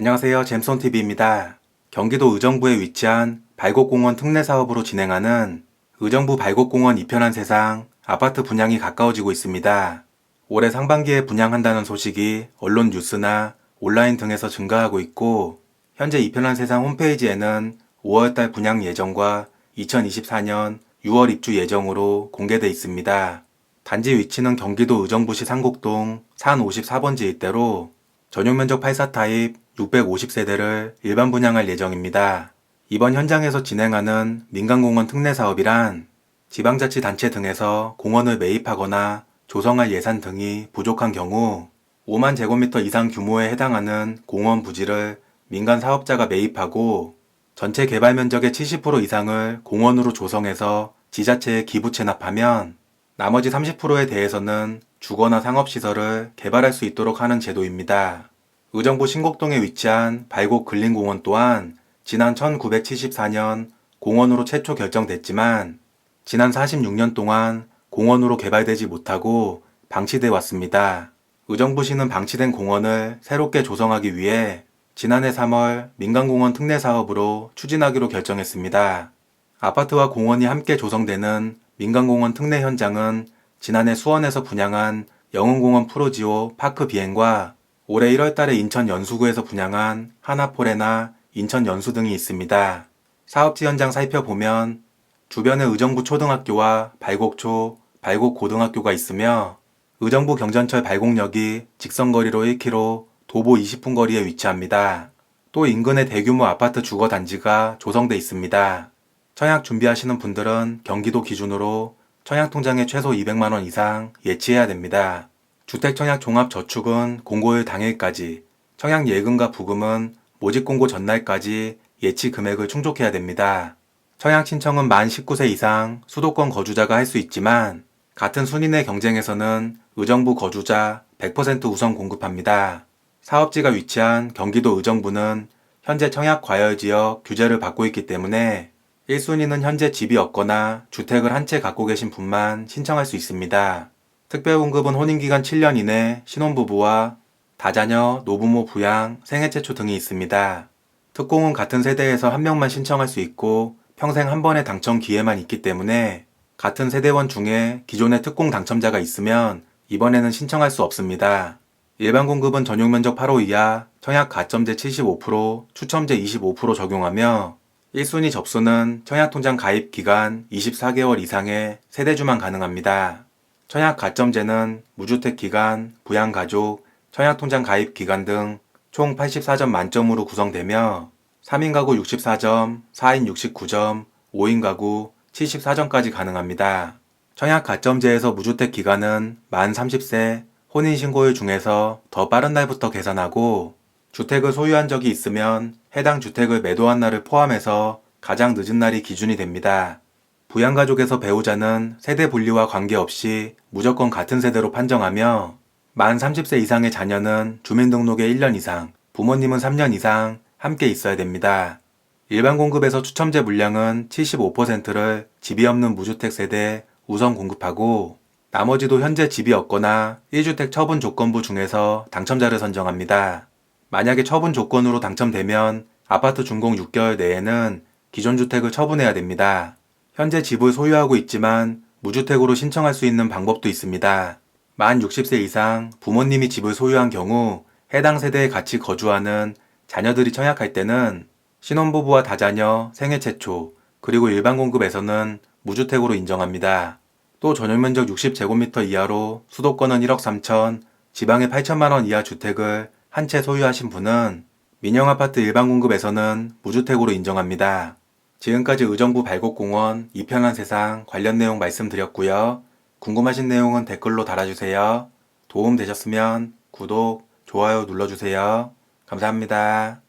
안녕하세요. 잼손TV입니다. 경기도 의정부에 위치한 발곡공원 특례 사업으로 진행하는 의정부 발곡공원 이편한 세상 아파트 분양이 가까워지고 있습니다. 올해 상반기에 분양한다는 소식이 언론 뉴스나 온라인 등에서 증가하고 있고, 현재 이편한 세상 홈페이지에는 5월달 분양 예정과 2024년 6월 입주 예정으로 공개돼 있습니다. 단지 위치는 경기도 의정부시 상곡동 산 54번지 일대로 전용면적 84 타입 650세대를 일반 분양할 예정입니다. 이번 현장에서 진행하는 민간공원 특례 사업이란 지방자치단체 등에서 공원을 매입하거나 조성할 예산 등이 부족한 경우 5만 제곱미터 이상 규모에 해당하는 공원 부지를 민간 사업자가 매입하고 전체 개발 면적의 70% 이상을 공원으로 조성해서 지자체에 기부 체납하면 나머지 30%에 대해서는 주거나 상업시설을 개발할 수 있도록 하는 제도입니다. 의정부 신곡동에 위치한 발곡 근린공원 또한 지난 1974년 공원으로 최초 결정됐지만 지난 46년 동안 공원으로 개발되지 못하고 방치돼 왔습니다. 의정부시는 방치된 공원을 새롭게 조성하기 위해 지난해 3월 민간공원 특례 사업으로 추진하기로 결정했습니다. 아파트와 공원이 함께 조성되는 민간공원 특례 현장은 지난해 수원에서 분양한 영흥공원 프로지오 파크 비행과 올해 1월달에 인천 연수구에서 분양한 하나포레나 인천 연수 등이 있습니다. 사업지 현장 살펴보면 주변에 의정부 초등학교와 발곡초, 발곡고등학교가 있으며 의정부 경전철 발곡역이 직선거리로 1km, 도보 20분 거리에 위치합니다. 또 인근에 대규모 아파트 주거단지가 조성돼 있습니다. 청약 준비하시는 분들은 경기도 기준으로 청약통장에 최소 200만원 이상 예치해야 됩니다. 주택청약 종합저축은 공고일 당일까지, 청약 예금과 부금은 모집 공고 전날까지 예치 금액을 충족해야 됩니다. 청약 신청은 만 19세 이상 수도권 거주자가 할 수 있지만 같은 순위 내 경쟁에서는 의정부 거주자 100% 우선 공급합니다. 사업지가 위치한 경기도 의정부는 현재 청약 과열지역 규제를 받고 있기 때문에 1순위는 현재 집이 없거나 주택을 한 채 갖고 계신 분만 신청할 수 있습니다. 특별공급은 혼인기간 7년 이내 신혼부부와 다자녀, 노부모 부양, 생애 최초 등이 있습니다. 특공은 같은 세대에서 한 명만 신청할 수 있고 평생 한 번의 당첨 기회만 있기 때문에 같은 세대원 중에 기존의 특공 당첨자가 있으면 이번에는 신청할 수 없습니다. 일반 공급은 전용면적 8호 이하, 청약 가점제 75%, 추첨제 25% 적용하며 1순위 접수는 청약통장 가입 기간 24개월 이상의 세대주만 가능합니다. 청약 가점제는 무주택 기간, 부양가족, 청약통장 가입 기간 등 총 84점 만점으로 구성되며 3인 가구 64점, 4인 69점, 5인 가구 74점까지 가능합니다. 청약 가점제에서 무주택 기간은 만 30세, 혼인신고일 중에서 더 빠른 날부터 계산하고 주택을 소유한 적이 있으면 해당 주택을 매도한 날을 포함해서 가장 늦은 날이 기준이 됩니다. 부양가족에서 배우자는 세대 분리와 관계없이 무조건 같은 세대로 판정하며 만 30세 이상의 자녀는 주민등록에 1년 이상, 부모님은 3년 이상 함께 있어야 됩니다. 일반 공급에서 추첨제 물량은 75%를 집이 없는 무주택 세대에 우선 공급하고 나머지도 현재 집이 없거나 1주택 처분 조건부 중에서 당첨자를 선정합니다. 만약에 처분 조건으로 당첨되면 아파트 준공 6개월 내에는 기존 주택을 처분해야 됩니다. 현재 집을 소유하고 있지만 무주택으로 신청할 수 있는 방법도 있습니다. 만 60세 이상 부모님이 집을 소유한 경우 해당 세대에 같이 거주하는 자녀들이 청약할 때는 신혼부부와 다자녀, 생애 최초, 그리고 일반 공급에서는 무주택으로 인정합니다. 또 전용면적 60제곱미터 이하로 수도권은 1억 3천, 지방에 8천만원 이하 주택을 한 채 소유하신 분은 민영아파트 일반 공급에서는 무주택으로 인정합니다. 지금까지 의정부 발곡공원 이편한 세상 관련 내용 말씀드렸고요. 궁금하신 내용은 댓글로 달아주세요. 도움 되셨으면 구독, 좋아요 눌러주세요. 감사합니다.